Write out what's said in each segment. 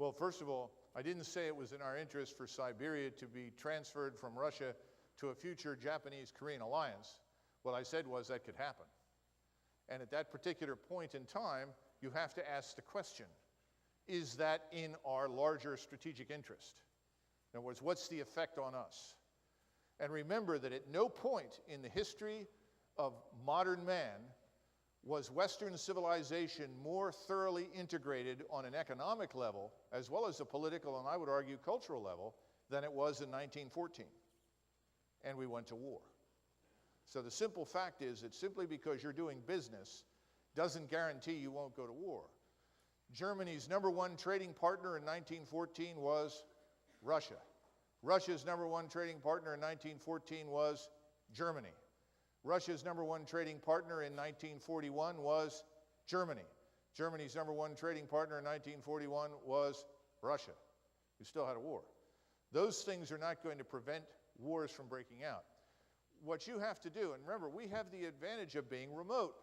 Well, first of all, I didn't say it was in our interest for Siberia to be transferred from Russia to a future Japanese-Korean alliance. What I said was that could happen. And at that particular point in time, you have to ask the question, is that in our larger strategic interest? In other words, what's the effect on us? And remember that at no point in the history of modern man was Western civilization more thoroughly integrated on an economic level, as well as a political and I would argue cultural level, than it was in 1914. And we went to war. So the simple fact is that simply because you're doing business doesn't guarantee you won't go to war. Germany's #1 trading partner in 1914 was Russia. Russia's #1 trading partner in 1914 was Germany. Russia's #1 trading partner in 1941 was Germany. Germany's #1 trading partner in 1941 was Russia, who still had a war. Those things are not going to prevent wars from breaking out. What you have to do, and remember, we have the advantage of being remote.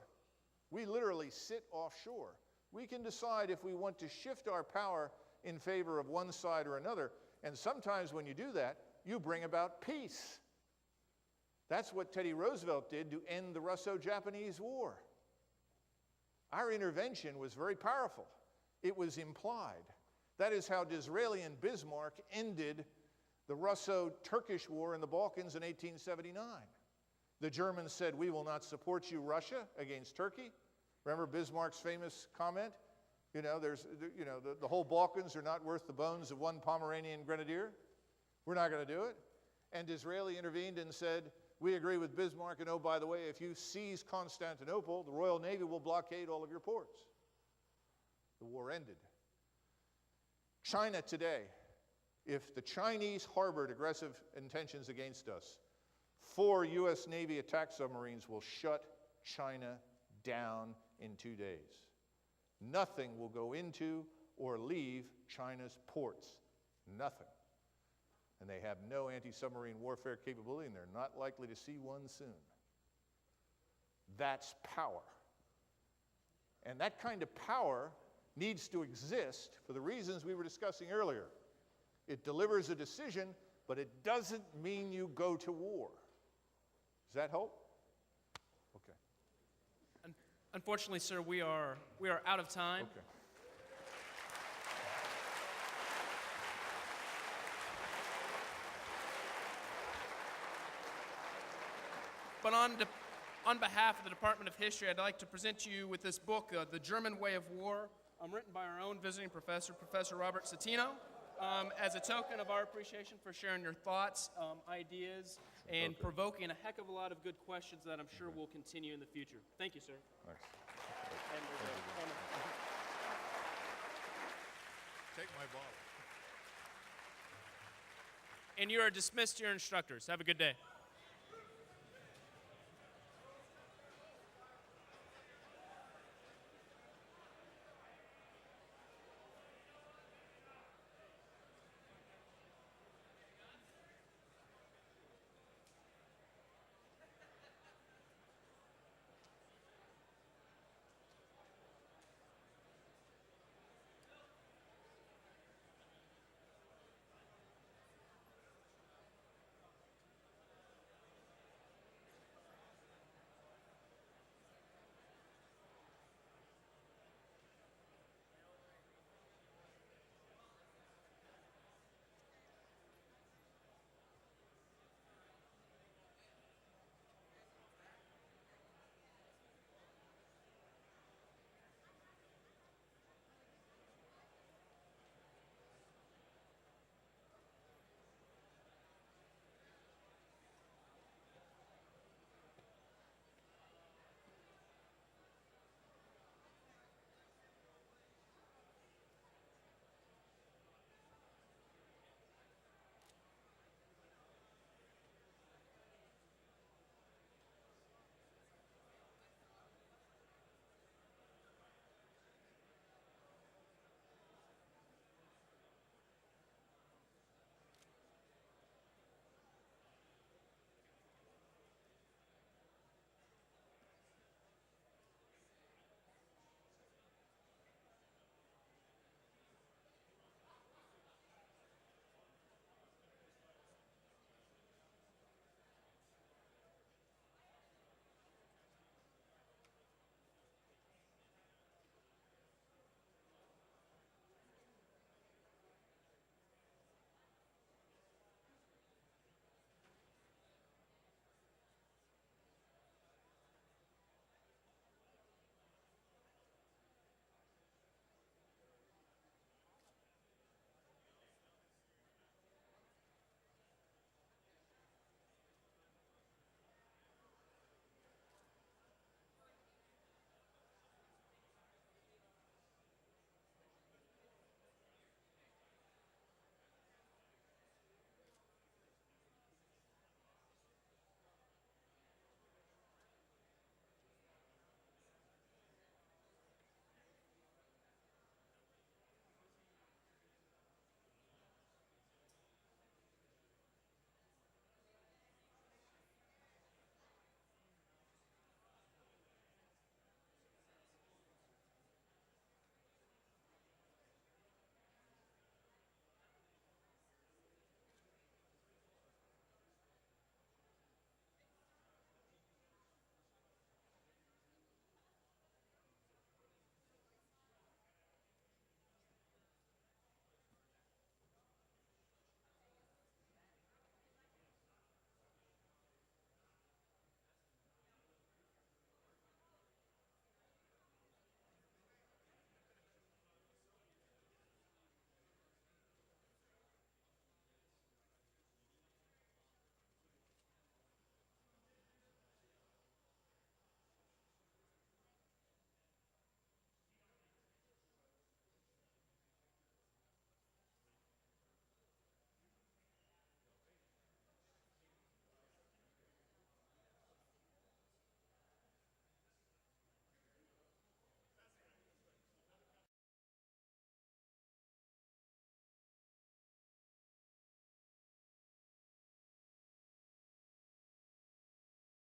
We literally sit offshore. We can decide if we want to shift our power in favor of one side or another, and sometimes when you do that, you bring about peace. That's what Teddy Roosevelt did to end the Russo-Japanese War. Our intervention was very powerful. It was implied. That is how Disraeli and Bismarck ended the Russo-Turkish War in the Balkans in 1879. The Germans said, "We will not support you, Russia, against Turkey." Remember Bismarck's famous comment? The whole Balkans are not worth the bones of one Pomeranian grenadier. We're not going to do it. And Disraeli intervened and said, "We agree with Bismarck, and oh, by the way, if you seize Constantinople, the Royal Navy will blockade all of your ports." The war ended. China today, if the Chinese harbored aggressive intentions against us, 4 U.S. Navy attack submarines will shut China down in 2 days. Nothing will go into or leave China's ports. Nothing. And they have no anti-submarine warfare capability, and they're not likely to see one soon. That's power. And that kind of power needs to exist for the reasons we were discussing earlier. It delivers a decision, but it doesn't mean you go to war. Does that help? Okay. Unfortunately, sir, we are out of time. Okay. But on behalf of the Department of History, I'd like to present to you with this book, The German Way of War, written by our own visiting professor, Professor Robert Citino, as a token of our appreciation for sharing your thoughts, ideas, and provoking a heck of a lot of good questions that I'm sure will continue in the future. Thank you, sir. Thanks. Take my bottle. And you are dismissed to your instructors. Have a good day.